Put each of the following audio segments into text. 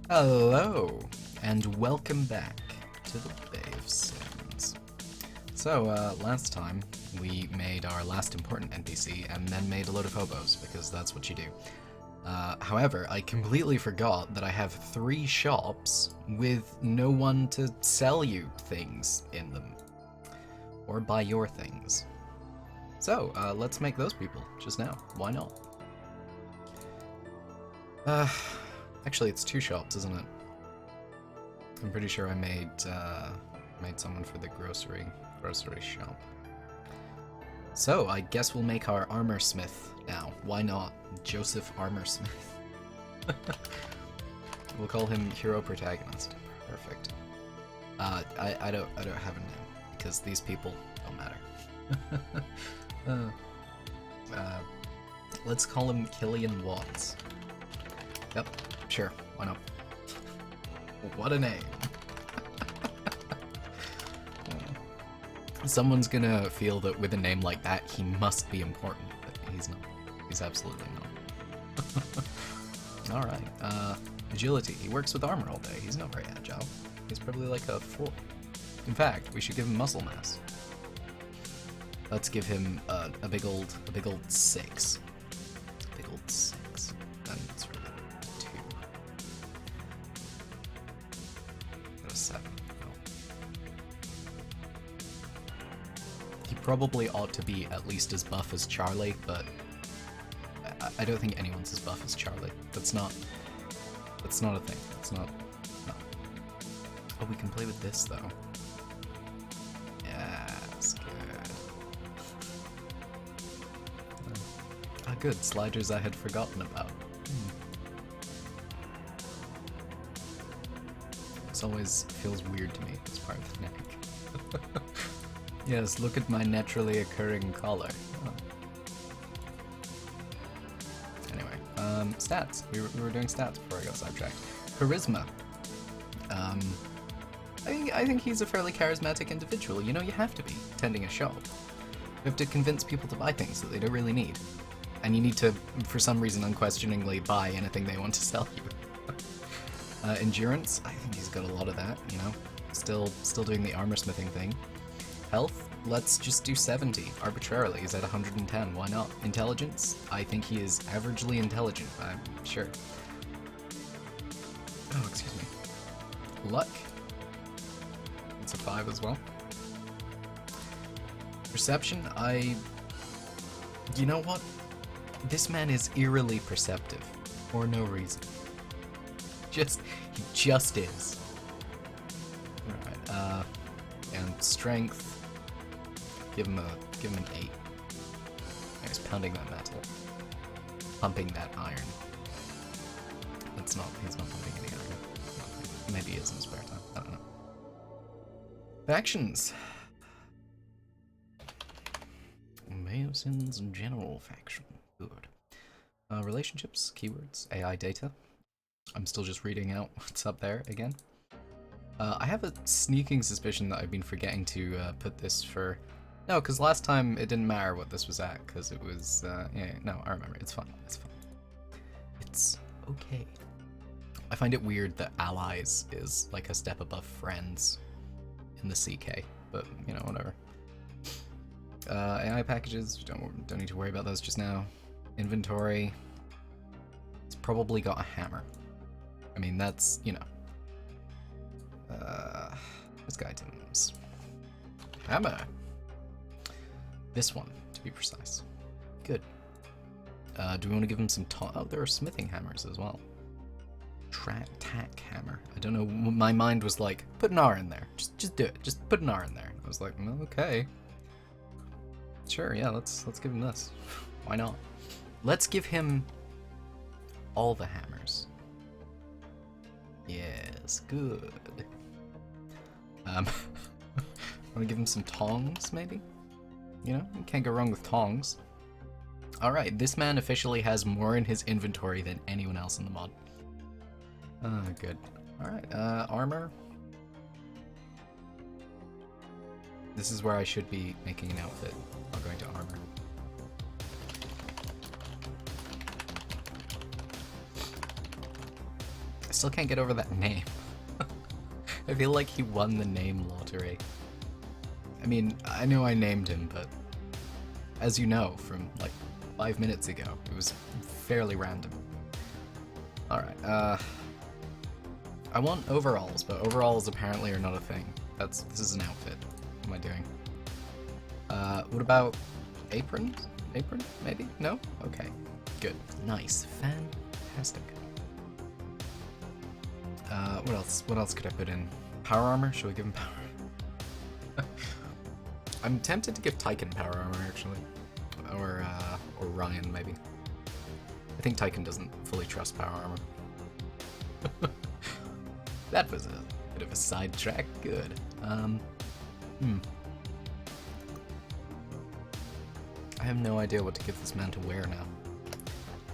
Hello, and welcome back to the Bay of Sins. So, last time we made our last important NPC and then made a load of hobos, because that's what you do. However, I completely forgot that I have 3 shops with no one to sell you things in them. Or buy your things. So, let's make those people, just now. Why not? Actually, it's 2 shops, isn't it? I'm pretty sure I made someone for the grocery shop. So, I guess we'll make our armor smith now. Why not? Joseph Armorsmith. We'll call him hero protagonist. Perfect. I don't have a name because these people don't matter. Let's call him Killian Watts. Yep, sure, why not? What a name. Someone's gonna feel that with a name like that, he must be important, but he's not. He's absolutely not. Alright, agility. He works with armor all day. He's not very agile. He's probably like a 4. In fact, we should give him muscle mass. Let's give him a big old 6. Big old 6. Then it's really 2. Go to 7. Oh. He probably ought to be at least as buff as Charlie, but I don't think anyone's as buff as Charlie. That's not a thing. It's not. No. Oh, we can play with this though. Yes, good. Good. Sliders I had forgotten about. This always feels weird to me, this part of the neck. Yes, look at my naturally occurring collar. Oh. Anyway, stats. We were doing stats before I got sidetracked. Charisma. I think he's a fairly charismatic individual. You know, you have to be tending a shop. You have to convince people to buy things that they don't really need. And you need to, for some reason, unquestioningly buy anything they want to sell you. Endurance, I think he's got a lot of that, you know? Still doing the armor smithing thing. Health, let's just do 70, arbitrarily. He's at 110, why not? Intelligence, I think he is averagely intelligent, I'm sure. Oh, excuse me. Luck, it's a 5 as well. Perception, you know what? This man is eerily perceptive, for no reason. He just is. Alright, and strength, give him an 8. He's pounding that metal. Pumping that iron. He's not pumping any iron. Maybe he is in his spare time, I don't know. Factions. Bay of Sins general faction. Good. Relationships, keywords, AI data. I'm still just reading out what's up there again. I have a sneaking suspicion that I've been forgetting to put this for... No, because last time it didn't matter what this was at, because it was... yeah, no, I remember. It's fine. It's fine. It's okay. I find it weird that allies is like a step above friends in the CK, but, you know, whatever. AI packages, don't need to worry about those just now. Inventory. It's probably got a hammer. I mean, that's, you know. Risk items. Hammer. This one, to be precise. Good. Do we want to give him some oh, there are smithing hammers as well. Tack hammer. I don't know, my mind was like, put an R in there. Just do it. Just put an R in there. I was like, okay. Sure, yeah, let's give him this. Why not? Let's give him all the hammers. Yes, good. Want to give him some tongs, maybe? You know, you can't go wrong with tongs. Alright, this man officially has more in his inventory than anyone else in the mod. Good. Alright, armor. This is where I should be making an outfit while going to armor. still can't get over that name. I feel like he won the name lottery. I mean, I know I named him, but as you know from like 5 minutes ago, it was fairly random. Alright, I want overalls, but overalls apparently are not a thing. This is an outfit. What am I doing? What about aprons? Apron, maybe? No? Okay. Good. Nice. Fantastic. What else? What else could I put in? Power armor? Should we give him power? I'm tempted to give Tyken power armor, actually. Or Ryan, maybe. I think Tyken doesn't fully trust power armor. That was a bit of a sidetrack. Good. I have no idea what to give this man to wear now.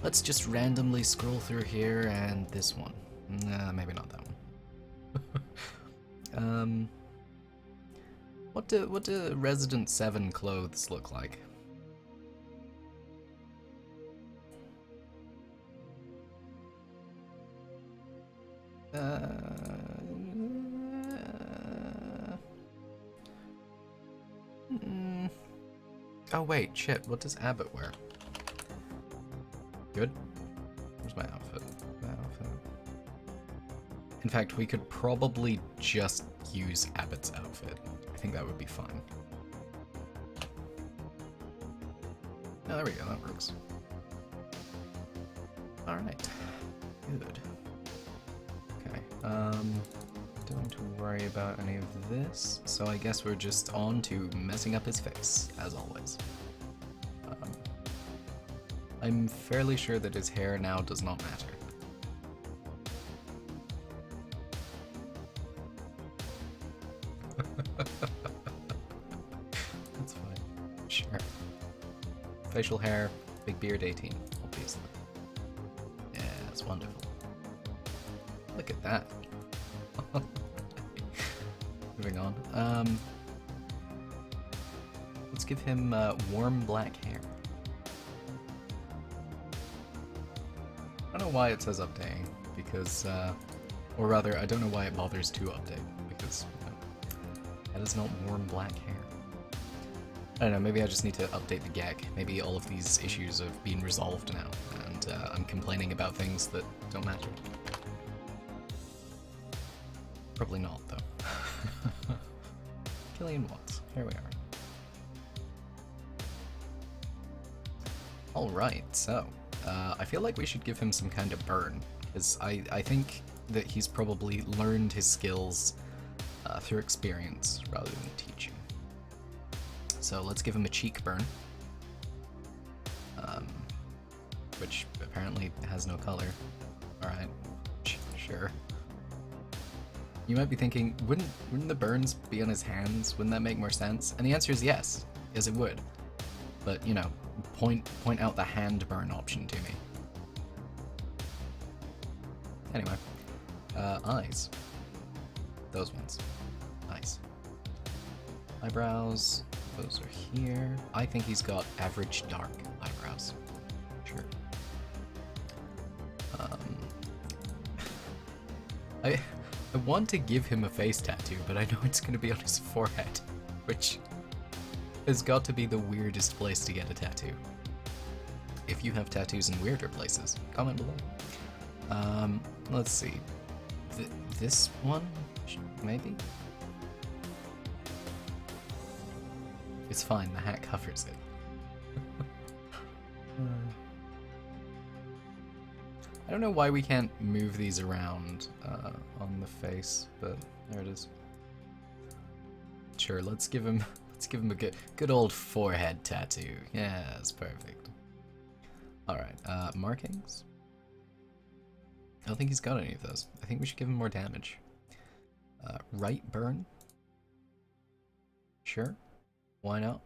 Let's just randomly scroll through here and this one. Nah, maybe not that one. What do Resident 7 clothes look like? Oh wait, shit, what does Abbott wear? Good. Where's my outfit? In fact, we could probably just use Abbott's outfit. I think that would be fine. Oh, there we go, that works. Alright. Good. Okay, don't have to worry about any of this, so I guess we're just on to messing up his face, as always. I'm fairly sure that his hair now does not matter. That's fine. Sure. Facial hair, big beard 18, obviously. Yeah, that's wonderful. Look at that. Moving on. Let's give him warm black hair. I don't know why it says updating, because, or rather, I don't know why it bothers to update, because that is not warm black hair. I don't know, maybe I just need to update the gag. Maybe all of these issues have been resolved now, and I'm complaining about things that don't matter. Probably not, though. Killian Watts, here we are. Alright, so, I feel like we should give him some kind of burn, because I think that he's probably learned his skills through experience rather than teaching. So let's give him a cheek burn, which apparently has no color. Alright, sure. You might be thinking, wouldn't the burns be on his hands? Wouldn't that make more sense? And the answer is yes. Yes, it would. But, you know, point out the hand burn option to me. Anyway, eyes. Those ones. Nice. Eyebrows. Those are here. I think he's got average dark eyebrows. Sure. I want to give him a face tattoo, but I know it's going to be on his forehead, which has got to be the weirdest place to get a tattoo. If you have tattoos in weirder places, comment below. Let's see. This one? Maybe? It's fine, the hat covers it. I don't know why we can't move these around on the face, but there it is. Sure, let's give him a good old forehead tattoo. Yes, perfect. Alright, markings. I don't think he's got any of those. I think we should give him more damage. Right burn. Sure. Why not?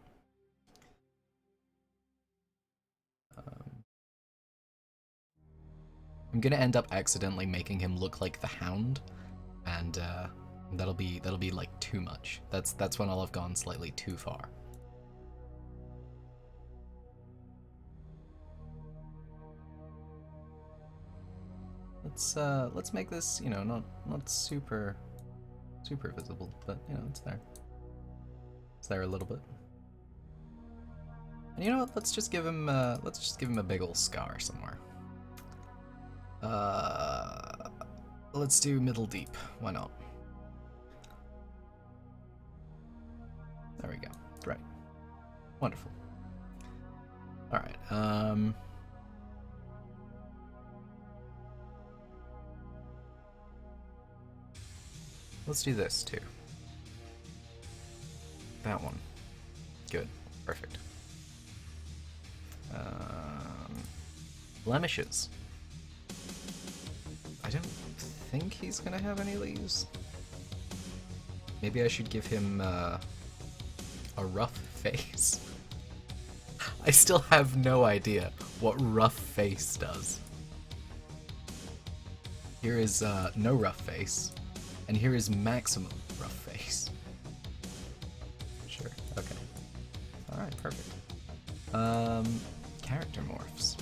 I'm gonna end up accidentally making him look like the Hound, and that'll be like too much. That's when I'll have gone slightly too far. let's make this, you know, not super visible, but you know, it's there. It's there a little bit. And you know what? Let's just give him a big ol' scar somewhere. Let's do middle deep. Why not? There we go. Right. Wonderful. All right. Let's do this too. That one. Good. Perfect. Blemishes. I don't think he's gonna have any of these. Maybe I should give him a rough face. I still have no idea what rough face does. Here is no rough face, and here is maximum rough face. Sure, okay. Alright, perfect. Character morphs.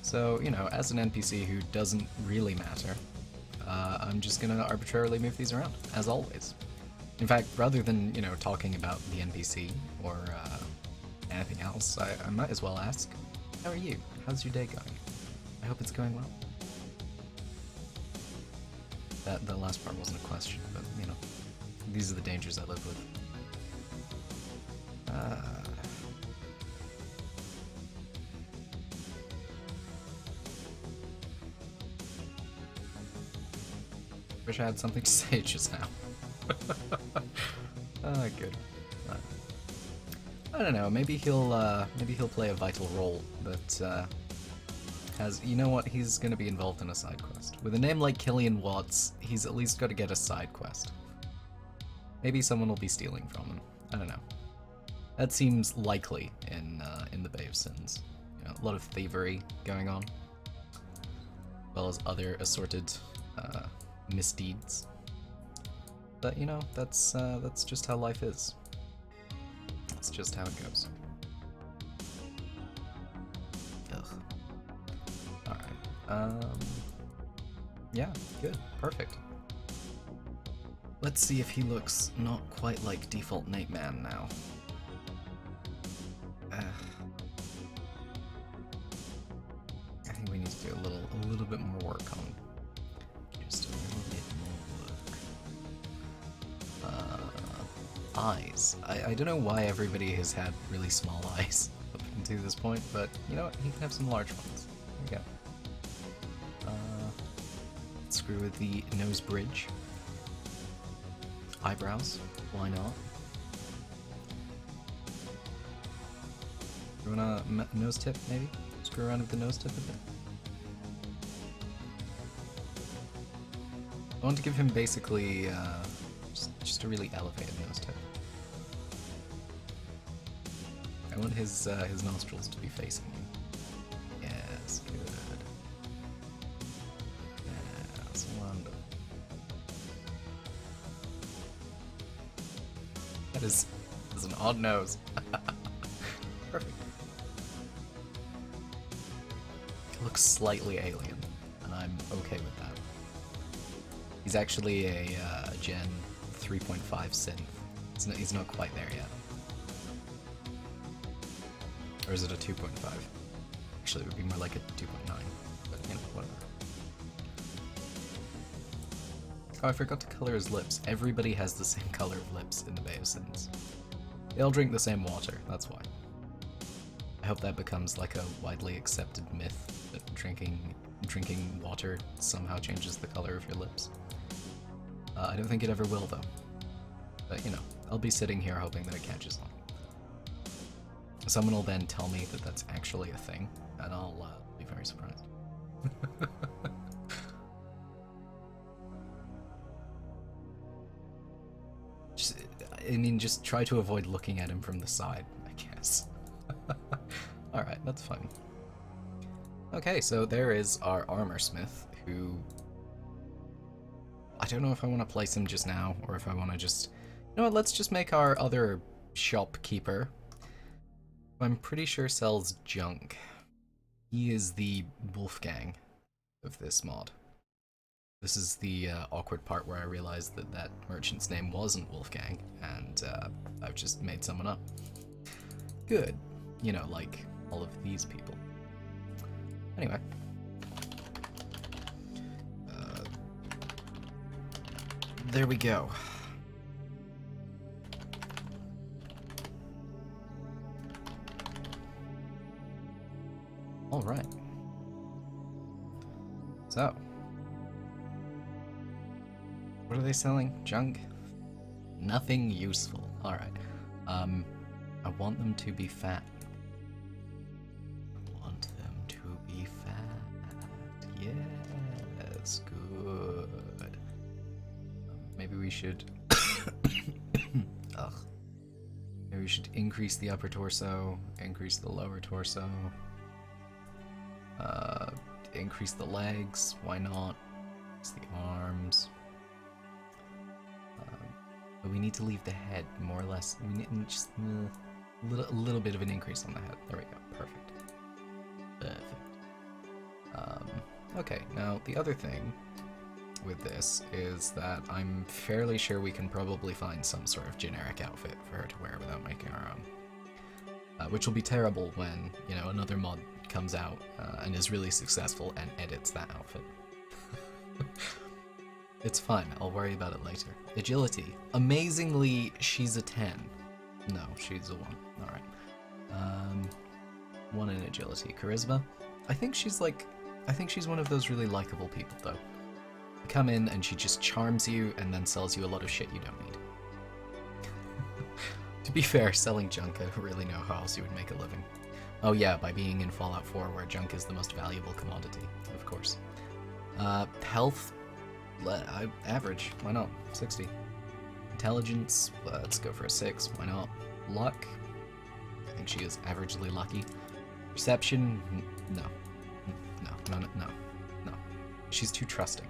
So, you know, as an NPC who doesn't really matter, I'm just gonna arbitrarily move these around, as always. In fact, rather than, you know, talking about the NPC or anything else, I might as well ask, how are you? How's your day going? I hope it's going well. That last part wasn't a question, but, you know, these are the dangers I live with. Wish I had something to say just now. Good. I don't know. Maybe he'll play a vital role that has. You know what? He's gonna be involved in a side quest. With a name like Killian Watts, he's at least got to get a side quest. Maybe someone will be stealing from him. I don't know. That seems likely in the Bay of Sins. You know, a lot of thievery going on, as well as other assorted misdeeds. But you know, that's just how life is. That's just how it goes. Ugh. Alright. Yeah, good. Perfect. Let's see if he looks not quite like default Nate Man now. I think we need to do a little bit more work on just a little bit more work. Eyes. I don't know why everybody has had really small eyes up until this point, but you know what? He can have some large ones. There we go. Let's screw with the nose bridge. Eyebrows. Why not? You want a nose tip, maybe? Screw around with the nose tip a bit. I want to give him basically just a really elevated nose tip. I want his nostrils to be facing you. Yes, good. That's wonderful. That is an odd nose. Perfect. It looks slightly alien, and I'm okay with that. He's actually a Gen 3.5 synth. He's not quite there yet. Or is it a 2.5? Actually, it would be more like a 2.9, but you know, whatever. Oh, I forgot to color his lips. Everybody has the same color of lips in the Bay of Sins. They all drink the same water, that's why. I hope that becomes like a widely accepted myth that drinking water somehow changes the color of your lips. I don't think it ever will, though. But, you know, I'll be sitting here hoping that it catches on. Someone will then tell me that that's actually a thing, and I'll be very surprised. Just try to avoid looking at him from the side, I guess. Alright, that's fine. Okay, so there is our armor smith, who... I don't know if I want to place him just now, or if I want to just... You know what, let's just make our other shopkeeper. I'm pretty sure sells junk. He is the Wolfgang of this mod. This is the awkward part where I realized that that merchant's name wasn't Wolfgang, and I've just made someone up. Good. You know, like all of these people. Anyway. There we go. All right. So, what are they selling? Junk? Nothing useful. All right. I want them to be fat. I want them to be fat. Yes, good. Maybe we should. Ugh. Maybe we should increase the upper torso, increase the lower torso. Increase the legs, why not? Increase the arms. But we need to leave the head, more or less. We need just a little bit of an increase on the head. There we go, perfect. Perfect. Okay, now the other thing with this is that I'm fairly sure we can probably find some sort of generic outfit for her to wear without making our own. Which will be terrible when, you know, another mod comes out and is really successful and edits that outfit. It's fine, I'll worry about it later. Agility. Amazingly, she's a 10. No, she's a 1. Alright. 1 in agility. Charisma. I think she's one of those really likable people, though. You come in and she just charms you and then sells you a lot of shit you don't need. To be fair, selling junk, I don't really know how else you would make a living. Oh yeah, by being in Fallout 4 where junk is the most valuable commodity, of course. Health, average, why not? 60. Intelligence, let's go for a 6, why not? Luck, I think she is averagely lucky. Perception, no. She's too trusting.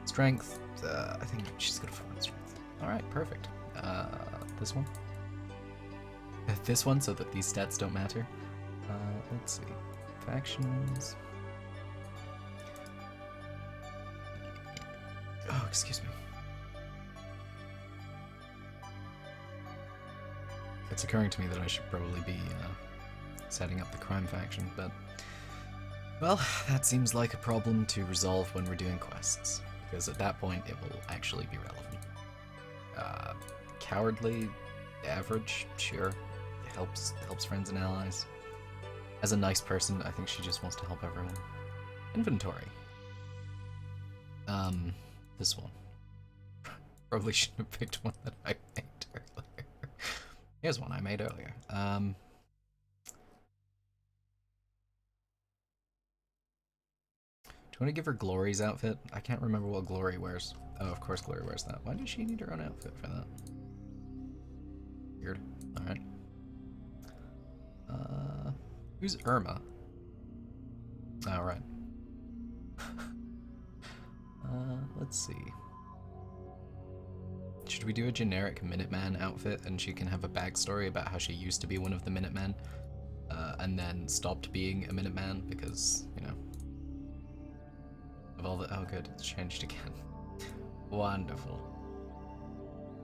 Strength, I think she's got a 4 in strength. Alright, perfect. This one? This one, so that these stats don't matter. Let's see. Factions. Oh, excuse me. It's occurring to me that I should probably be setting up the crime faction, but well, that seems like a problem to resolve when we're doing quests, because at that point it will actually be relevant. Cowardly, average, sure. It helps friends and allies. As a nice person, I think she just wants to help everyone. Inventory. This one. Probably shouldn't have picked one that I made earlier. Here's one I made earlier. Do you want to give her Glory's outfit? I can't remember what Glory wears. Oh, of course Glory wears that. Why does she need her own outfit for that? Weird. Alright. Who's Irma? Alright. Let's see. Should we do a generic Minuteman outfit and she can have a backstory about how she used to be one of the Minutemen and then stopped being a Minuteman because, you know, of all the— oh good, it's changed again. Wonderful.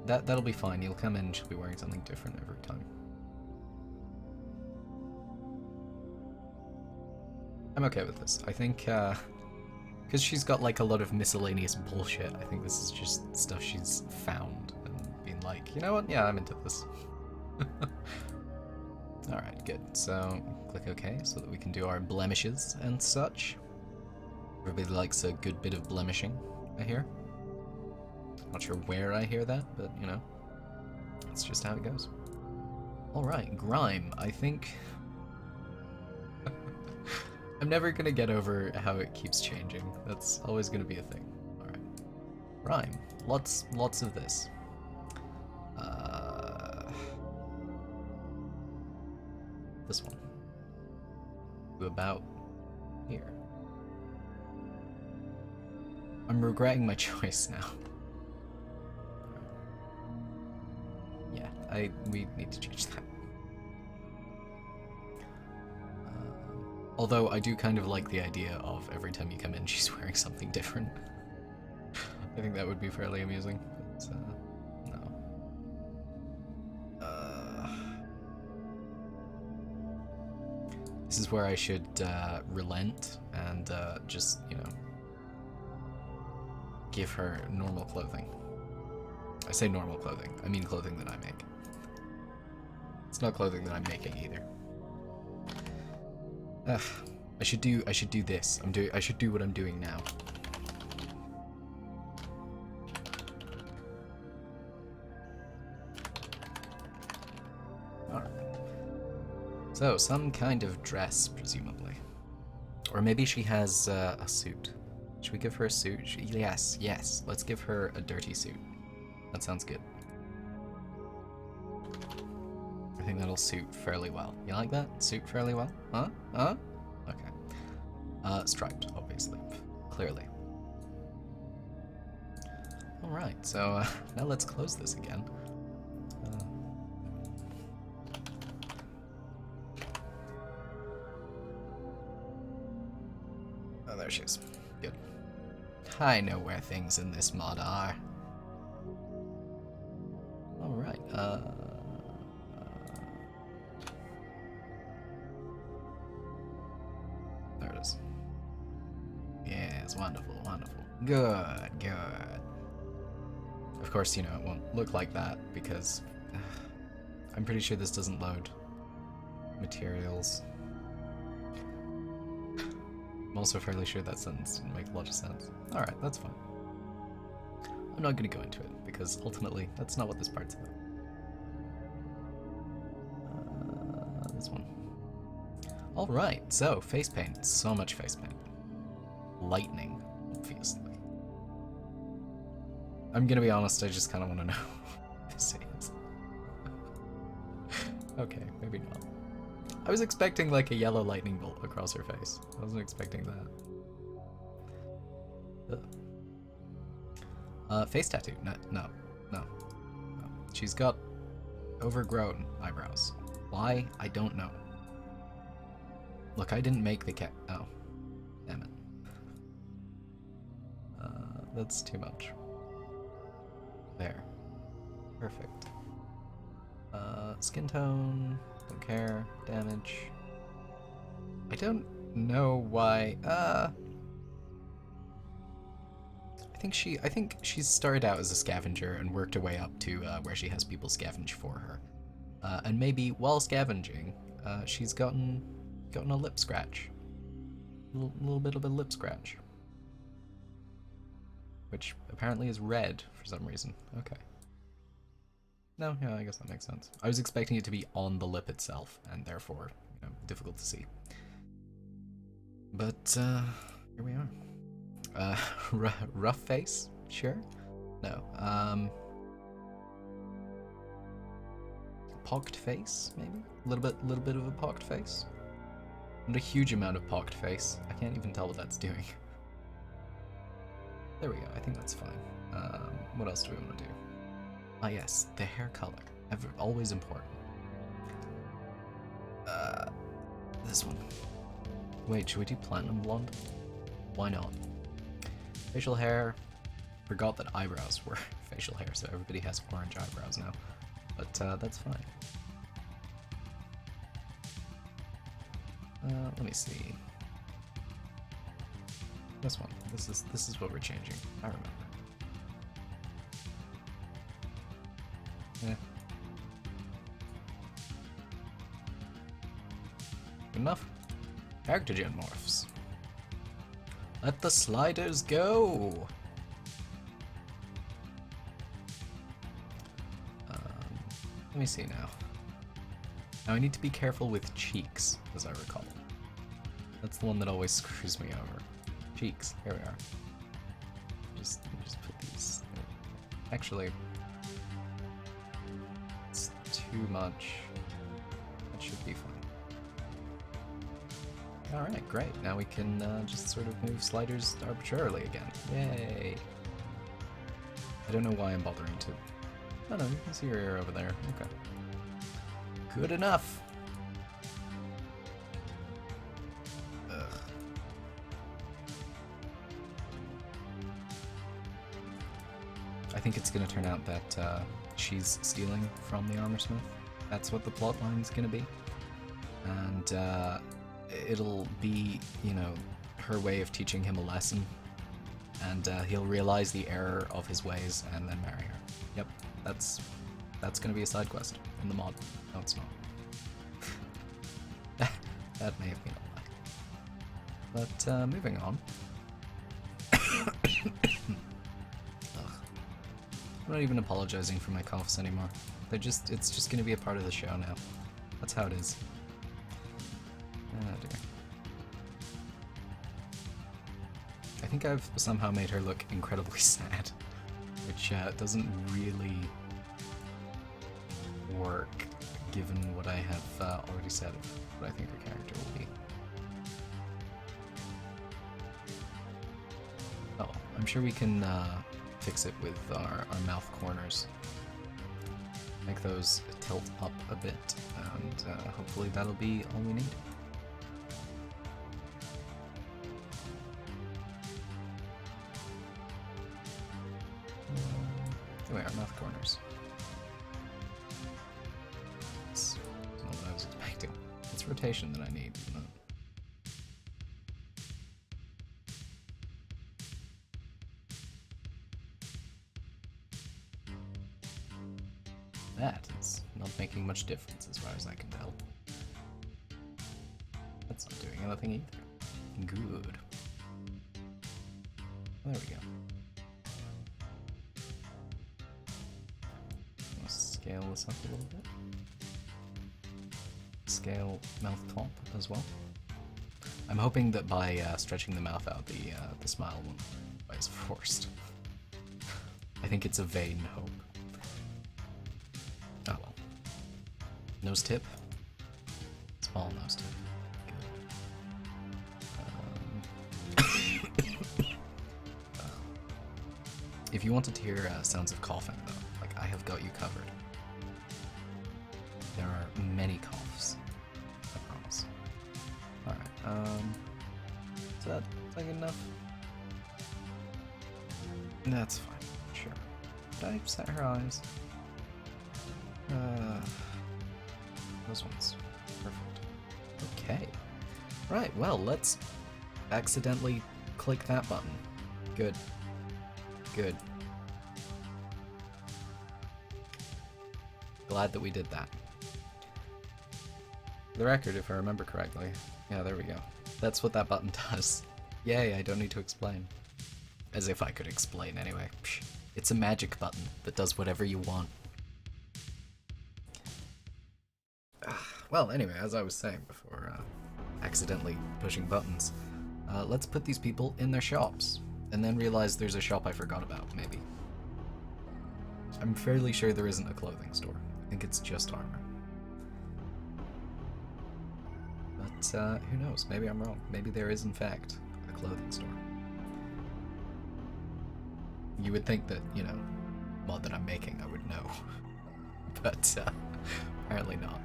That'll be fine. You'll come in and she'll be wearing something different every time. I'm okay with this. I think, because she's got like a lot of miscellaneous bullshit, I think this is just stuff she's found and been like, you know what, yeah, I'm into this. Alright, good. So, click OK so that we can do our blemishes and such. Everybody likes a good bit of blemishing, I hear. Not sure where I hear that, but, you know, it's just how it goes. Alright, grime. I think I'm never gonna get over how it keeps changing. That's always gonna be a thing. Alright. Rhyme. Lots of this. This one. To about here. I'm regretting my choice now. Yeah, we need to change that. Although I do kind of like the idea of every time you come in, she's wearing something different. I think that would be fairly amusing. But, no. This is where I should relent and just, you know, give her normal clothing. I say normal clothing. I mean clothing that I make. It's not clothing that I'm making either. Ugh. I should do this. I should do what I'm doing now. Alright. So, some kind of dress, presumably. Or maybe she has a suit. Should we give her a suit? Yes. Let's give her a dirty suit. That sounds good. I think that'll suit fairly well. You like that? Suit fairly well? Huh? Okay. Striped, obviously. Clearly. Alright, so now let's close this again. Oh, there she is. Good. I know where things in this mod are. Alright, there it is. Yes, wonderful. Good. Of course, you know, it won't look like that because I'm pretty sure this doesn't load materials. I'm also fairly sure that sentence didn't make a lot of sense. Alright, that's fine. I'm not going to go into it because ultimately that's not what this part's about. This one. Alright, so face paint. So much face paint. Lightning, obviously. I'm gonna be honest, I just kind of want to know what this is. Okay, maybe not. I was expecting like a yellow lightning bolt across her face. I wasn't expecting that. Face tattoo. No. She's got overgrown eyebrows. Why? I don't know. Look, I didn't make the cat. Oh. Damn it. That's too much. There. Perfect. Skin tone. Don't care. Damage. I don't know why. I think she started out as a scavenger and worked her way up to where she has people scavenge for her. And maybe while scavenging, she's gotten a lip scratch. A little bit of a lip scratch. Which apparently is red for some reason. Okay. No, yeah, I guess that makes sense. I was expecting it to be on the lip itself, and therefore, you know, difficult to see. But, here we are. Rough face? Sure? No. Pocked face, maybe? A little bit of a pocked face? Not a huge amount of pocked face. I can't even tell what that's doing. There we go, I think that's fine. What else do we want to do? Ah yes, the hair color. Always important. This one. Wait, should we do platinum blonde? Why not? Facial hair. Forgot that eyebrows were facial hair, so everybody has orange eyebrows now. But that's fine. Let me see. This one. This is what we're changing. I remember. Yeah. Good enough. Character gen morphs. Let the sliders go. Let me see now. Now I need to be careful with cheeks, as I recall. That's the one that always screws me over. Cheeks. Here we are. Just put these. Actually, it's too much. That should be fine. Alright, great. Now we can just sort of move sliders arbitrarily again. Yay! I don't know why I'm bothering to. Oh no, you can see your ear over there. Okay. Good enough! I think it's gonna turn out that she's stealing from the armorsmith. That's what the plot line's gonna be. And it'll be, you know, her way of teaching him a lesson. And he'll realize the error of his ways and then marry her. Yep, that's gonna be a side quest in the mod. No, it's not. That may have been a lie. But moving on. I'm not even apologizing for my coughs anymore. It's just gonna be a part of the show now. That's how it is. Oh dear. I think I've somehow made her look incredibly sad, which doesn't really work given what I have already said of what I think her character will be. Oh, I'm sure we can fix it with our mouth corners. Make those tilt up a bit, and hopefully that'll be all we need. Anyway, our mouth corners. That's not what I was expecting. It's rotation that I need, isn't it? That is not making much difference as far as I can tell. That's not doing anything either. Good. There we go. Let's scale this up a little bit. Scale mouth top as well. I'm hoping that by stretching the mouth out, the smile won't be as forced. I think it's a vain hope. Oh well. Nose tip. Small nose tip. Good. If you wanted to hear sounds of coughing, though, like I have got you covered. There are many coughs. I promise. Alright, is that good enough? That's fine. Sure. Did I set her eyes? Those ones. Perfect. Okay. Right, well, let's accidentally click that button. Good. Good. Glad that we did that. For the record, if I remember correctly. Yeah, there we go. That's what that button does. Yay, I don't need to explain. As if I could explain anyway. Psh, it's a magic button that does whatever you want. Well, anyway, as I was saying before, accidentally pushing buttons, let's put these people in their shops, and then realize there's a shop I forgot about, maybe. I'm fairly sure there isn't a clothing store. I think it's just armor. But, who knows? Maybe I'm wrong. Maybe there is, in fact, a clothing store. You would think that, you know, mod that I'm making, I would know. But, apparently not.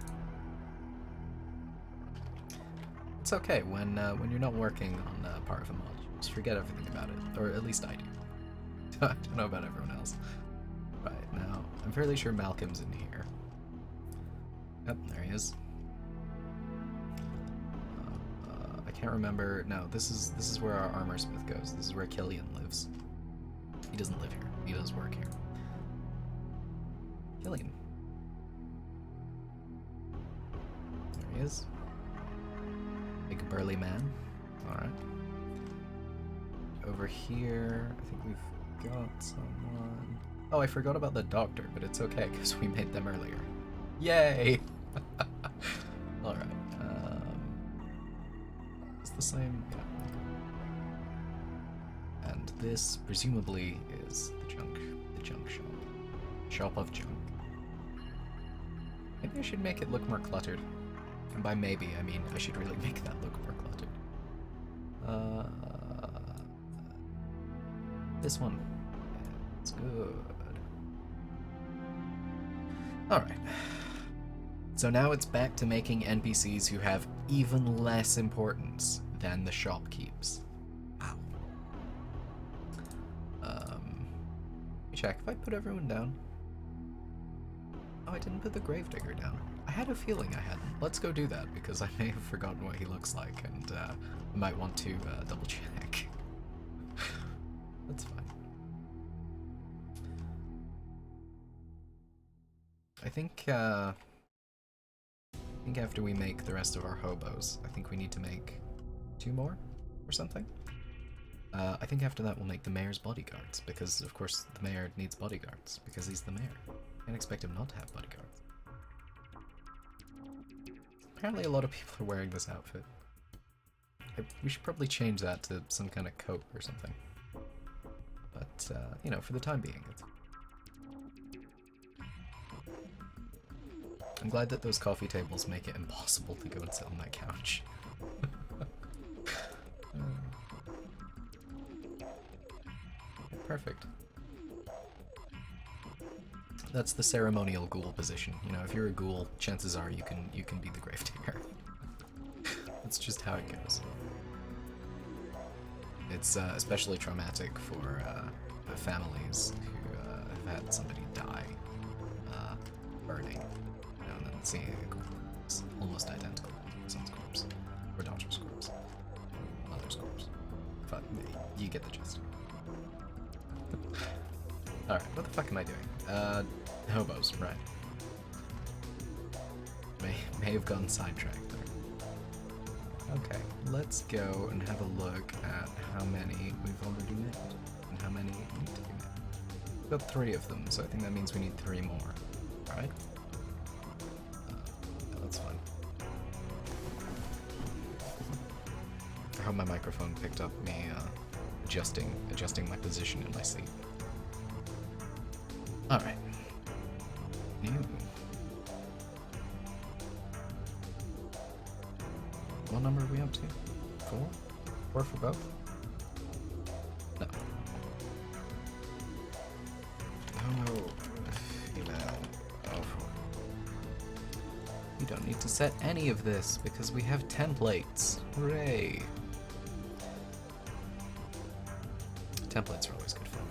It's okay, when you're not working on part of a mod, just forget everything about it. Or at least I do. I don't know about everyone else. Right, now, I'm fairly sure Malcolm's in here. Yep, there he is. I can't remember. No, this is where our armor smith goes. This is where Killian lives. He doesn't live here. He does work here. Killian. There he is. Big burly man. Alright. Over here, I think we've got someone. Oh, I forgot about the doctor, but it's okay because we made them earlier. Yay! Alright. It's the same. Yeah. And this, presumably, is the junk shop. Shop of junk. Maybe I should make it look more cluttered. And by maybe, I mean I should really make that look more cluttered. This one. It's good. Alright. So now it's back to making NPCs who have even less importance than the shopkeeps. Wow. me check if I put everyone down. Oh, I didn't put the gravedigger down. I had a feeling I hadn't. Let's go do that, because I may have forgotten what he looks like, and I might want to double check. That's fine. I think after we make the rest of our hobos, I think we need to make 2 more or something. I think after that we'll make the mayor's bodyguards, because of course the mayor needs bodyguards, because he's the mayor. Can't expect him not to have bodyguards. Apparently a lot of people are wearing this outfit. We should probably change that to some kind of coat or something. But, you know, for the time being, it's... I'm glad that those coffee tables make it impossible to go and sit on that couch. Perfect. That's the ceremonial ghoul position. You know, if you're a ghoul, chances are you can be the gravedigger. That's just how it goes. It's especially traumatic for families who have had somebody die burning. You know, and then seeing a ghoul is almost identical to son's corpse, or daughter's corpse, mother's corpse. But you get the gist. Alright, what the fuck am I doing? Hobos, right. May have gotten sidetracked there. Okay, let's go and have a look at how many we've already made, and how many need to be made. We've got 3 of them, so I think that means we need 3 more. Alright? Yeah, that's fine. I hope my microphone picked up me adjusting my position in my seat. Alright. New. What number are we up to? 4? 4 for both? No. Oh, female. Oh, 4. We don't need to set any of this because we have templates. Hooray! Templates are always good fun.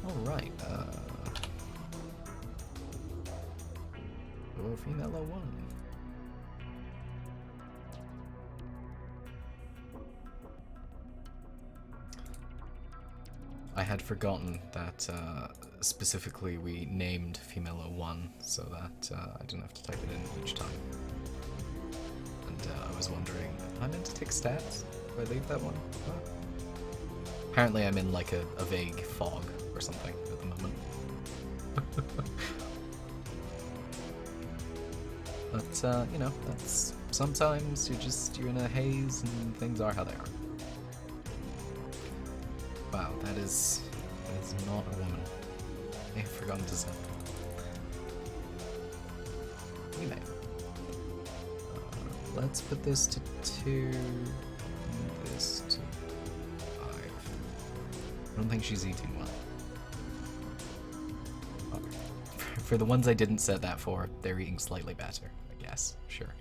Alright, oh, female 01. I had forgotten that specifically we named female 01 so that I didn't have to type it in each time. And I was wondering, am I meant to take stats? Do I leave that one? Huh? Apparently I'm in like a vague fog or something at the moment. But, you know, that's... Sometimes you're in a haze and things are how they are. Wow, that is not a woman. I have forgotten to say. We may. Let's put this to 2, and this to 5. I don't think she's eating well. For the ones I didn't set that for, they're eating slightly better, I guess. Sure.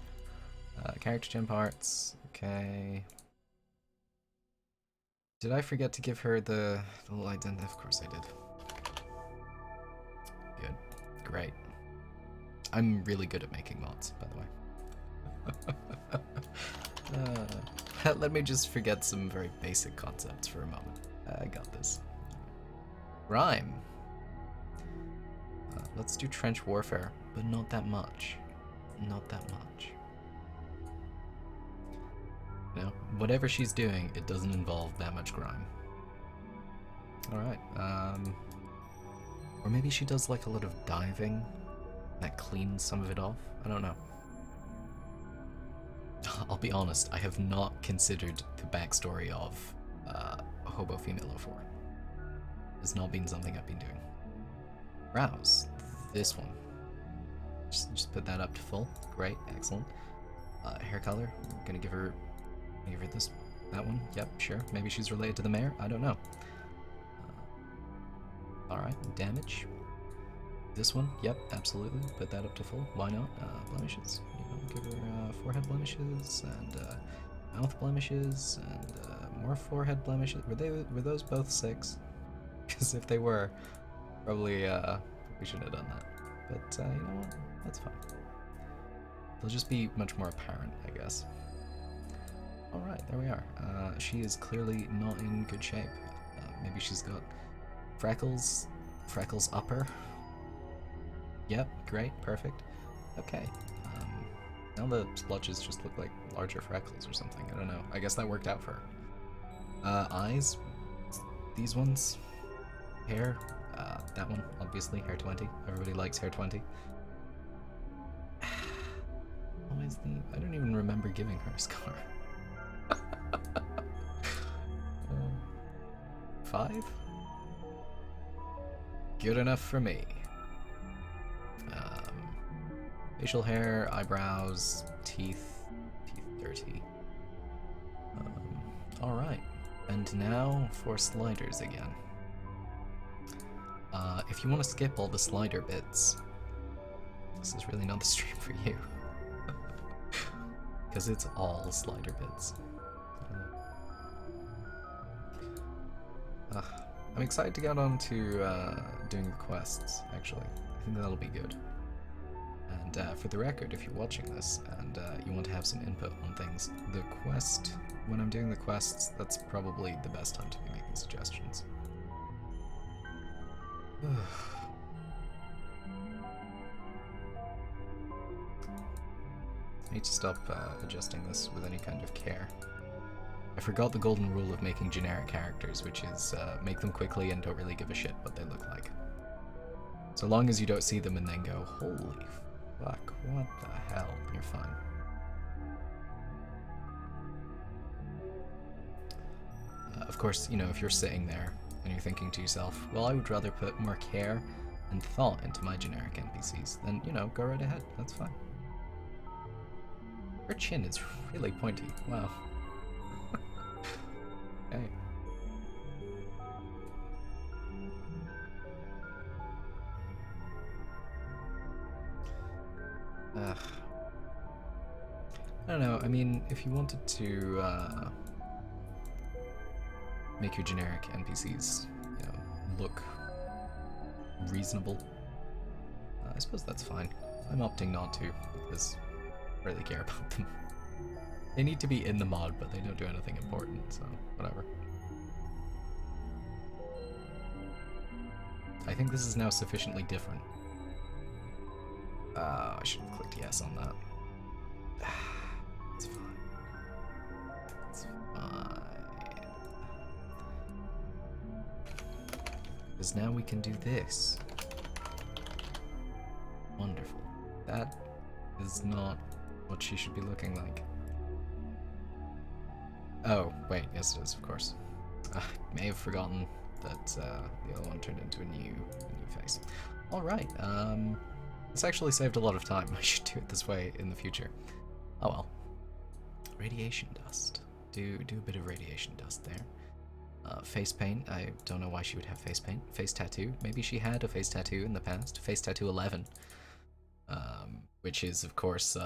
Character gem parts. Okay. Did I forget to give her the little ident? Of course I did. Good. Great. I'm really good at making mods, by the way. Let me just forget some very basic concepts for a moment. I got this. Rhyme. Let's do trench warfare, but not that much. Not that much. You know, whatever she's doing, it doesn't involve that much grime. Alright, or maybe she does like a lot of diving that cleans some of it off. I don't know. I'll be honest, I have not considered the backstory of Hobo Female 04. It's not been something I've been doing. Rouse. This one. Just put that up to full. Great, excellent. Hair color. I'm gonna give her this. That one. Yep, sure. Maybe she's related to the mayor. I don't know. All right. Damage. This one. Yep, absolutely. Put that up to full. Why not? Blemishes. You know, give her forehead blemishes and mouth blemishes and more forehead blemishes. Were those both 6? Because if they were, probably we shouldn't have done that. But you know what? That's fine. They'll just be much more apparent, I guess. Alright, there we are. She is clearly not in good shape. Maybe she's got freckles. Freckles upper. Yep, great, perfect. Okay. Now the splotches just look like larger freckles or something. I don't know. I guess that worked out for her. Eyes. These ones. Hair. That one, obviously. Hair 20. Everybody likes hair 20. Always the... I don't even remember giving her a scar. 5? Good enough for me. Facial hair, eyebrows, teeth 30. Alright, and now for sliders again. If you want to skip all the slider bits, this is really not the stream for you. Because it's all slider bits. I'm excited to get on to doing the quests, actually. I think that'll be good. And for the record, if you're watching this and you want to have some input on things, the quest, when I'm doing the quests, that's probably the best time to be making suggestions. I need to stop adjusting this with any kind of care. I forgot the golden rule of making generic characters, which is make them quickly and don't really give a shit what they look like. So long as you don't see them and then go, holy fuck, what the hell, you're fine. Of course, you know, if you're sitting there and you're thinking to yourself, well, I would rather put more care and thought into my generic NPCs, then, you know, go right ahead, that's fine. Her chin is really pointy, wow. Okay. I don't know, I mean, if you wanted to make your generic NPCs, you know, look reasonable, I suppose that's fine. I'm opting not to, because I really care about them. They need to be in the mod, but they don't do anything important, so whatever. I think this is now sufficiently different. I should have clicked yes on that. It's fine. It's fine. Because now we can do this. Wonderful. That is not what she should be looking like. Oh, wait, yes it is, of course. I may have forgotten that the other one turned into a new face. Alright, this actually saved a lot of time. I should do it this way in the future. Oh well. Radiation dust. Do a bit of radiation dust there. Face paint. I don't know why she would have face paint. Face tattoo. Maybe she had a face tattoo in the past. Face tattoo 11. Which is, of course,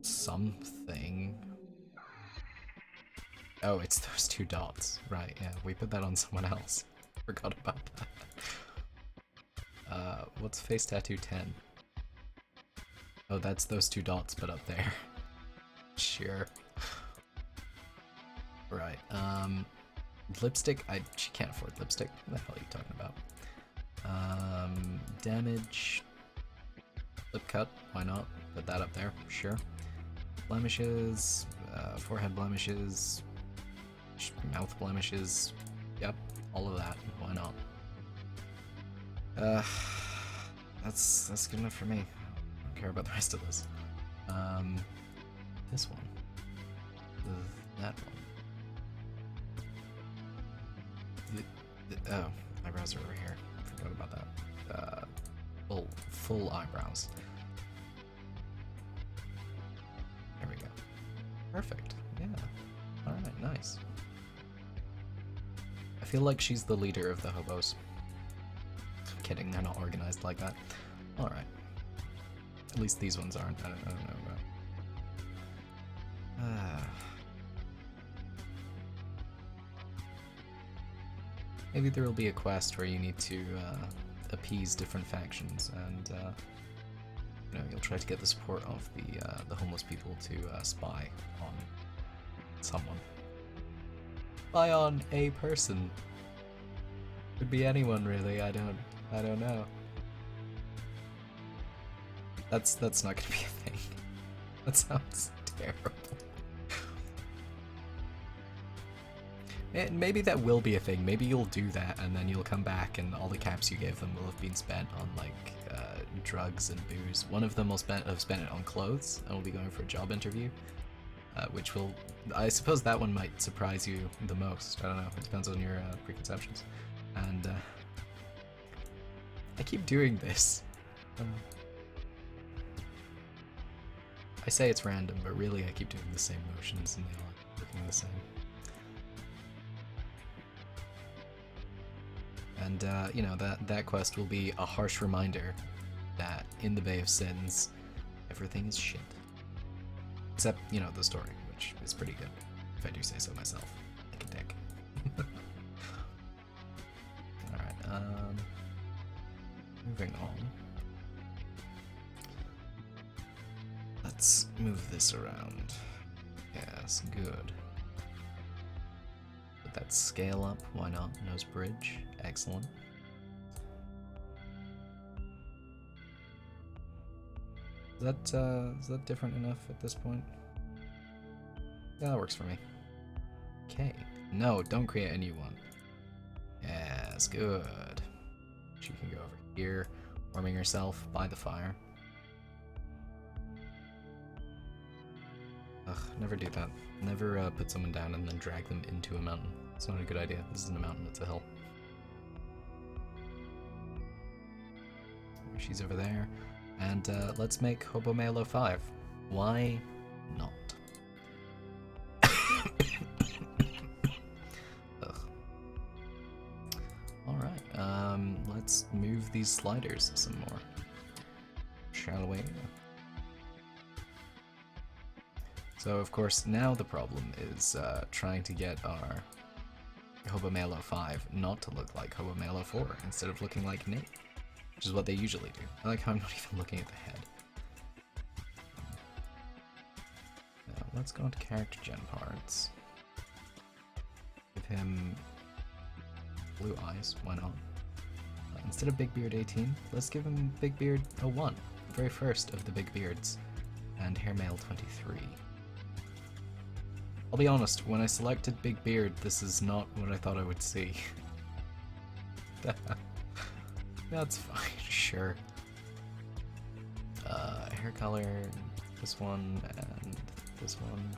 something. Oh, it's those 2 dots. Right, yeah, we put that on someone else. Forgot about that. What's face tattoo 10? Oh, that's those 2 dots, but up there. Sure. Right, lipstick, she can't afford lipstick. What the hell are you talking about? Damage. Lip cut, why not? Put that up there, sure. Blemishes, forehead blemishes, mouth blemishes, yep, all of that, why not? That's good enough for me. I don't care about the rest of this. This one. That one. Oh, eyebrows are over here. Forgot about that. Full eyebrows. There we go. Perfect. Yeah. Alright, nice. I feel like she's the leader of the hobos. I'm kidding, they're not organized like that. Alright. At least these ones aren't. I don't know about. maybe there will be a quest where you need to appease different factions, and you know, you'll try to get the support of the homeless people to spy on someone. Spy on a person. Could be anyone, really. I don't know. That's not gonna be a thing. That sounds terrible. And maybe that will be a thing. Maybe you'll do that, and then you'll come back, and all the caps you gave them will have been spent on like drugs and booze. One of them will have spent it on clothes, and will be going for a job interview, which will, I suppose, that one might surprise you the most. I don't know. It depends on your preconceptions. And I keep doing this. I say it's random, but really I keep doing the same motions, and they all are looking the same. And, you know, that quest will be a harsh reminder that in the Bay of Sins, everything is shit. Except, you know, the story, which is pretty good, if I do say so myself. Like a dick. Alright, moving on. Let's move this around. Yes, good. Put that scale up, why not? Nose bridge, excellent. Is that different enough at this point? Yeah, that works for me. Okay. No, don't create a new one. Yes, good. She can go over here, warming herself by the fire. Ugh, never do that. Never put someone down and then drag them into a mountain. It's not a good idea. This isn't a mountain, it's a hill. She's over there. And let's make Hobo Malo 5. Why not? Ugh. Alright, let's move these sliders some more. Shall we? So, of course, now the problem is trying to get our Hobo Malo 5 not to look like Hobo Malo 4 instead of looking like Nate, which is what they usually do. I like how I'm not even looking at the head. Now, let's go into character gen parts. Give him blue eyes, why not? Instead of Big Beard 18, let's give him Big Beard 01, the very first of the Big Beards, and Hairmail 23. I'll be honest, when I selected Big Beard, this is not what I thought I would see. That's fine, sure. Hair color, this one, and this one.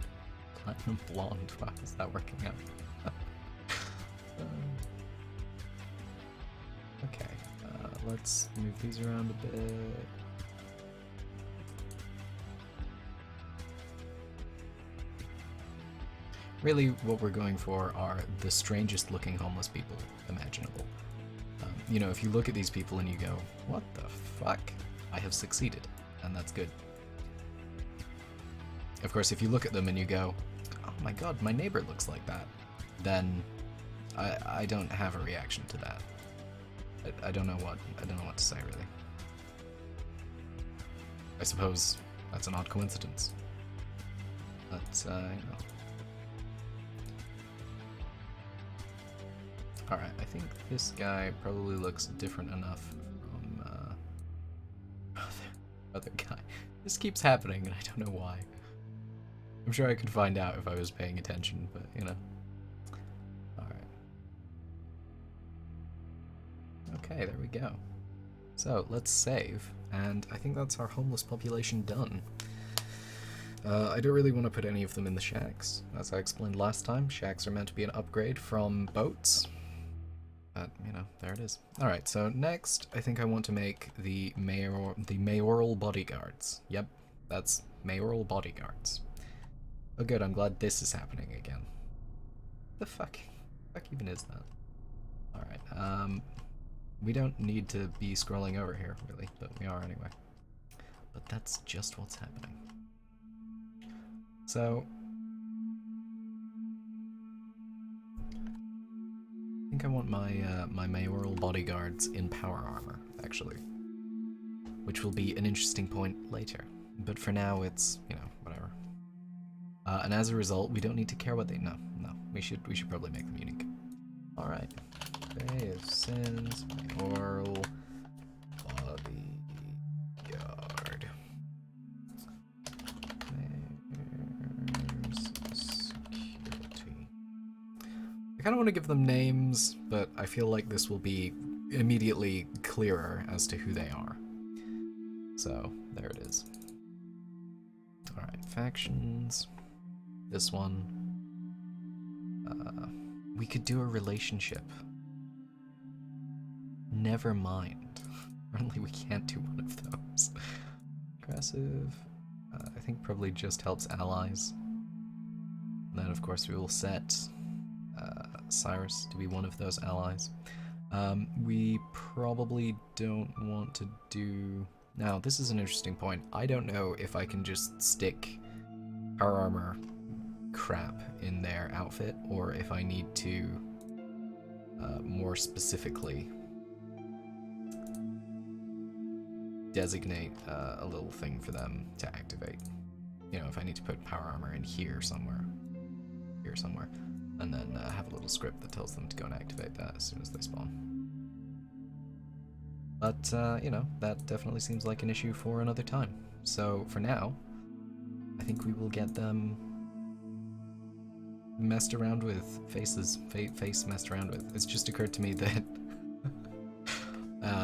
Platinum blonde, wow, is that working out? Okay, let's move these around a bit. Really, what we're going for are the strangest looking homeless people imaginable. You know, if you look at these people and you go, what the fuck? I have succeeded, and that's good. Of course, if you look at them and you go, oh my god, my neighbor looks like that, then I don't have a reaction to that. I don't know what to say, really. I suppose that's an odd coincidence. But, you know. Alright, I think this guy probably looks different enough from other guy. This keeps happening and I don't know why. I'm sure I could find out if I was paying attention, but you know. Alright. Okay, there we go. So, let's save, and I think that's our homeless population done. I don't really want to put any of them in the shacks. As I explained last time, shacks are meant to be an upgrade from boats. But, you know, there it is. Alright, so next, I think I want to make the mayoral bodyguards. Yep, that's mayoral bodyguards. Oh good, I'm glad this is happening again. The fuck even is that? Alright, we don't need to be scrolling over here, really, but we are anyway. But that's just what's happening. So, I think I want my my mayoral bodyguards in power armor, actually. Which will be an interesting point later. But for now, it's, you know, whatever. And as a result, we don't need to care what they... No, we should probably make them unique. Alright. Bay of Sins, mayoral bodyguard. There's security. I kind of want to give them names, but I feel like this will be immediately clearer as to who they are. So, there it is. Alright, factions. This one. We could do a relationship. Never mind. Apparently we can't do one of those. Aggressive. I think probably just helps allies. And then of course we will set Cyrus to be one of those allies. We probably don't want to do... Now, this is an interesting point. I don't know if I can just stick power armor crap in their outfit, or if I need to more specifically designate a little thing for them to activate. You know, if I need to put power armor in here somewhere, and then have a little script that tells them to go and activate that as soon as they spawn. But, you know, that definitely seems like an issue for another time. So, for now, I think we will get them messed around with, face messed around with. It's just occurred to me that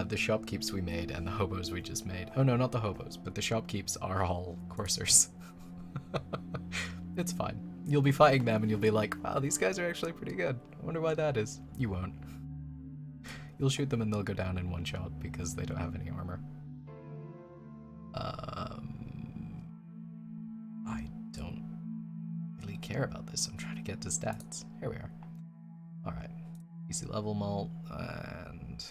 the shopkeeps we made and the hobos we just made, oh no, not the hobos, but the shopkeeps are all coursers. It's fine. You'll be fighting them and you'll be like, wow, these guys are actually pretty good. I wonder why that is. You won't. You'll shoot them and they'll go down in one shot because they don't have any armor. I don't really care about this. I'm trying to get to stats. Here we are. Alright. Easy level malt and...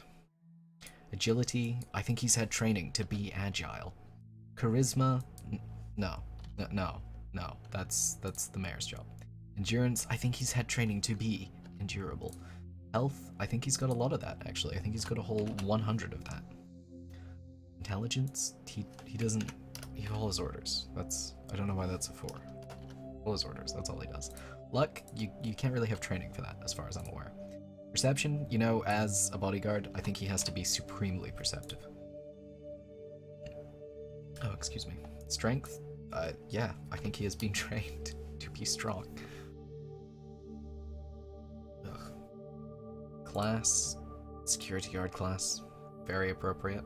Agility. I think he's had training to be agile. Charisma. No. That's the mayor's job. Endurance. I think he's had training to be endurable. Health, I think he's got a lot of that, actually. I think he's got a whole 100 of that. Intelligence, he doesn't... He follows orders. That's... I don't know why that's a 4. Follows orders, that's all he does. Luck, you can't really have training for that, as far as I'm aware. Perception, you know, as a bodyguard, I think he has to be supremely perceptive. Oh, excuse me. Strength, yeah, I think he has been trained to be strong. Class, security guard class, very appropriate.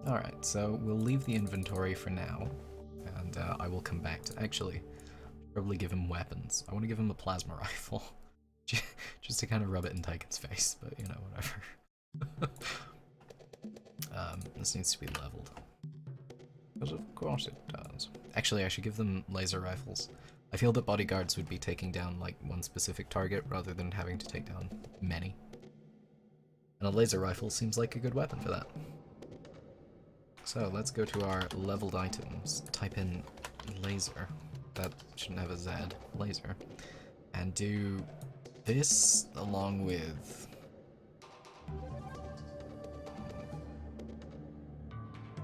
Alright, so we'll leave the inventory for now, and I will come back to, actually, probably give him weapons. I want to give him a plasma rifle, just to kind of rub it in Tyken's face, but you know, whatever. This needs to be leveled. Because of course it does. Actually, I should give them laser rifles. I feel that bodyguards would be taking down like one specific target rather than having to take down many. And a laser rifle seems like a good weapon for that. So let's go to our leveled items, type in laser, that shouldn't have a Z, laser, and do this along with...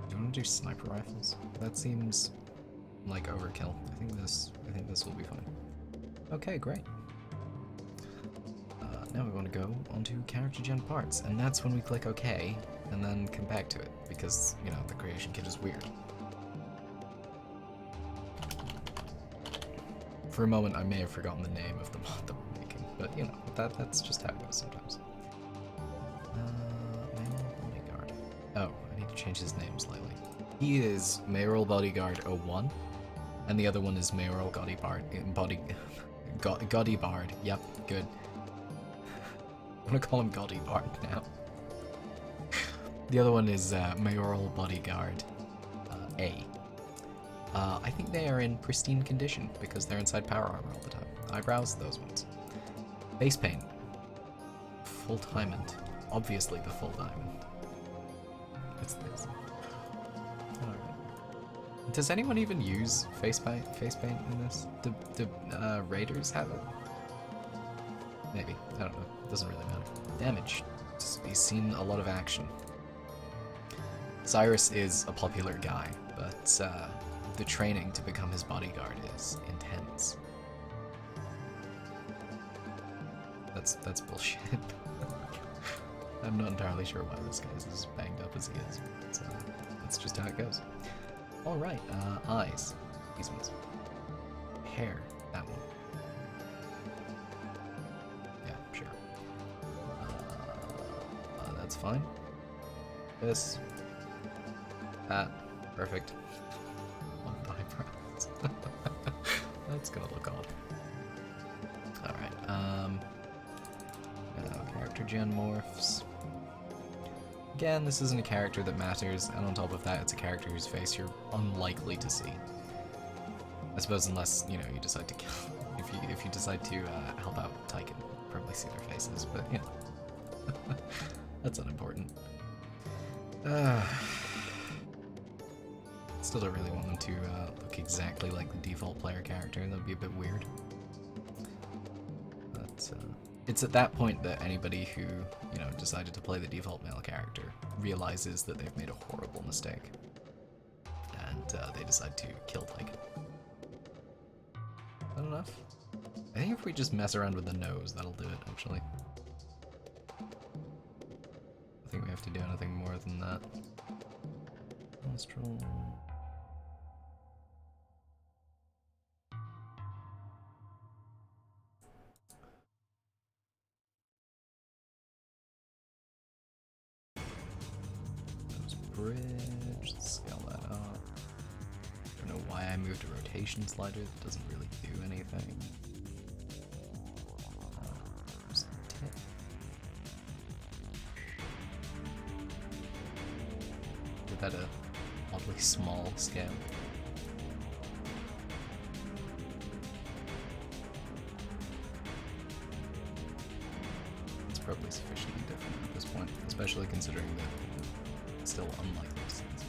Do you want to do sniper rifles? That seems like overkill. I think this will be fine. Okay, great. Now we want to go onto character gen parts, and that's when we click OK, and then come back to it, because, you know, the creation kit is weird. For a moment, I may have forgotten the name of the mod that we're making, but, you know, that's just how it goes sometimes. Mayoral Bodyguard. Oh, I need to change his name slightly. He is Mayoral Bodyguard 01, and the other one is Mayoral Godibard. Godibard. Yep, good. I'm gonna call him Godibard now. The other one is Mayoral Bodyguard A. I think they are in pristine condition because they're inside power armor all the time. I browsed those ones. Face paint. Full diamond. Obviously the full diamond. It's this. Alright. Does anyone even use face paint in this? Do raiders have it? Maybe. I don't know. Doesn't really matter. Damage. He's seen a lot of action. Cyrus is a popular guy, but the training to become his bodyguard is intense. That's bullshit. I'm not entirely sure why this guy is as banged up as he is, but that's just how it goes. Alright, eyes. These ones. Hair. That one. Yeah, sure. That's fine. This. That. Perfect. On eyebrows. That's gonna look odd. Alright, character gen morphs. Again, this isn't a character that matters, and on top of that, it's a character whose face you're unlikely to see. I suppose unless, you know, you decide to kill. If you decide to help out Tyke, you'll probably see their faces, but, you know. That's unimportant. Still don't really want them to look exactly like the default player character. That would be a bit weird. But it's at that point that anybody who, you know, decided to play the default male character realizes that they've made a horrible mistake. And they decide to kill Tyke. Is that enough? I think if we just mess around with the nose, that'll do it, actually. I think we have to do anything more than that. Nostril. Nose bridge. Let's scale that up. Don't know why I moved a rotation slider. That doesn't really do anything. There's the tip. Give that a oddly small scale. It's probably sufficiently different at this point, especially considering that it's still unlikely to see this.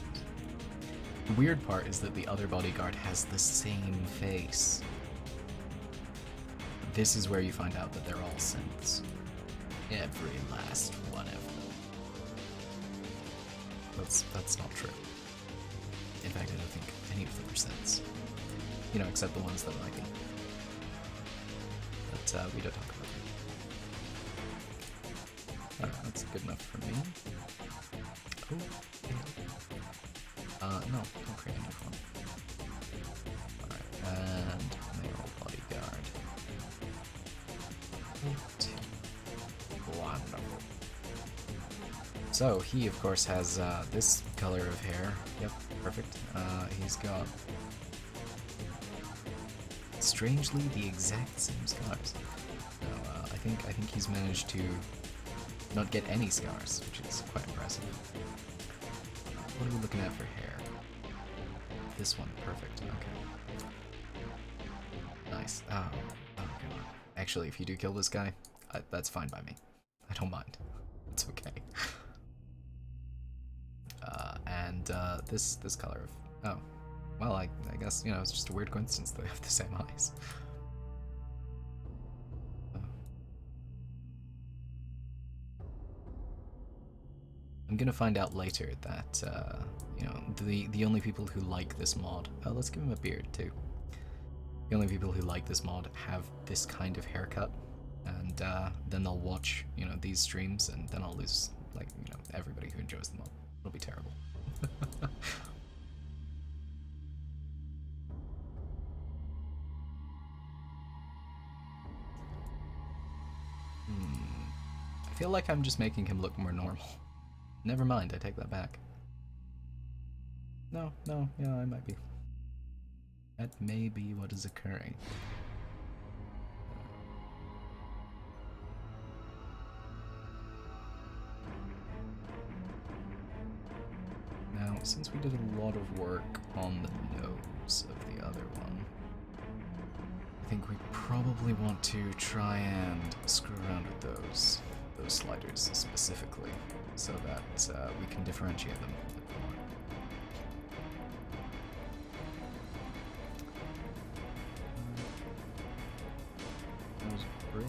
The weird part is that the other bodyguard has the same face. This is where you find out that they're all synths. Every last one of them. That's not true. In fact, I don't think any of them are synths. You know, except the ones that might be. But we don't talk about them. Alright, that's good enough for me. Oh, yeah. No, don't create a new one. Alright, and male bodyguard. Wonderful. So, he of course has this color of hair. Yep, perfect. He's got strangely the exact same scars. So, I think he's managed to not get any scars, which is quite impressive. What are we looking at for hair? This one, perfect. Okay. Nice. Oh god. Actually, if you do kill this guy, that's fine by me. I don't mind. It's okay. And this color of... Oh. Well, I guess, you know, it's just a weird coincidence that they have the same eyes. I'm gonna find out later that, you know, the only people who like this mod... Oh, let's give him a beard, too. The only people who like this mod have this kind of haircut, and then they'll watch, you know, these streams, and then I'll lose, like, you know, everybody who enjoys the mod. It'll be terrible. I feel like I'm just making him look more normal. Never mind, I take that back. No, yeah, I might be. That may be what is occurring. Now, since we did a lot of work on the nose of the other one, I think we probably want to try and screw around with those sliders specifically, so that we can differentiate them a bit more. Nose bridge.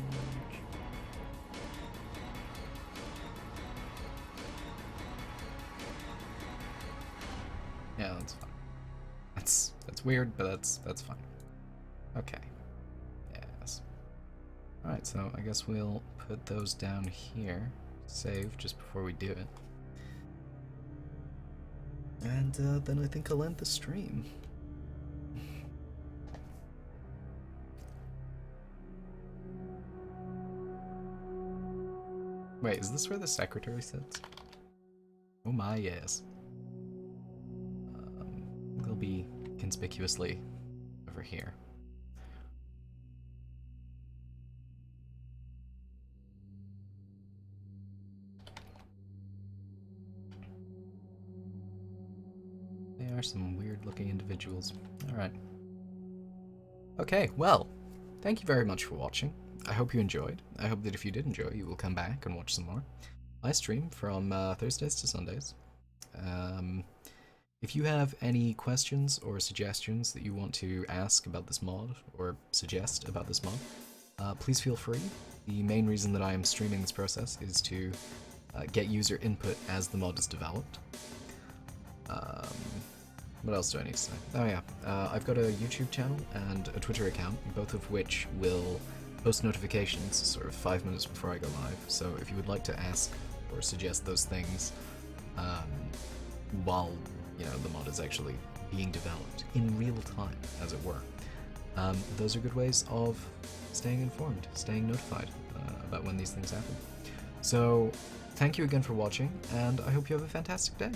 weird, but that's fine. Okay. Yes. Alright, so I guess we'll put those down here. Save just before we do it. And then I think I'll end the stream. Wait, is this where the secretary sits? Oh my, yes. They'll be conspicuously over here. They are some weird-looking individuals. Alright. Okay, well, thank you very much for watching. I hope you enjoyed. I hope that if you did enjoy, you will come back and watch some more. I stream from Thursdays to Sundays. If you have any questions or suggestions that you want to ask about this mod, or suggest about this mod, please feel free. The main reason that I am streaming this process is to get user input as the mod is developed. What else do I need to say? Oh yeah, I've got a YouTube channel and a Twitter account, both of which will post notifications sort of 5 minutes before I go live, so if you would like to ask or suggest those things while, you know, the mod is actually being developed in real time, as it were, those are good ways of staying informed, staying notified about when these things happen. So, thank you again for watching, and I hope you have a fantastic day.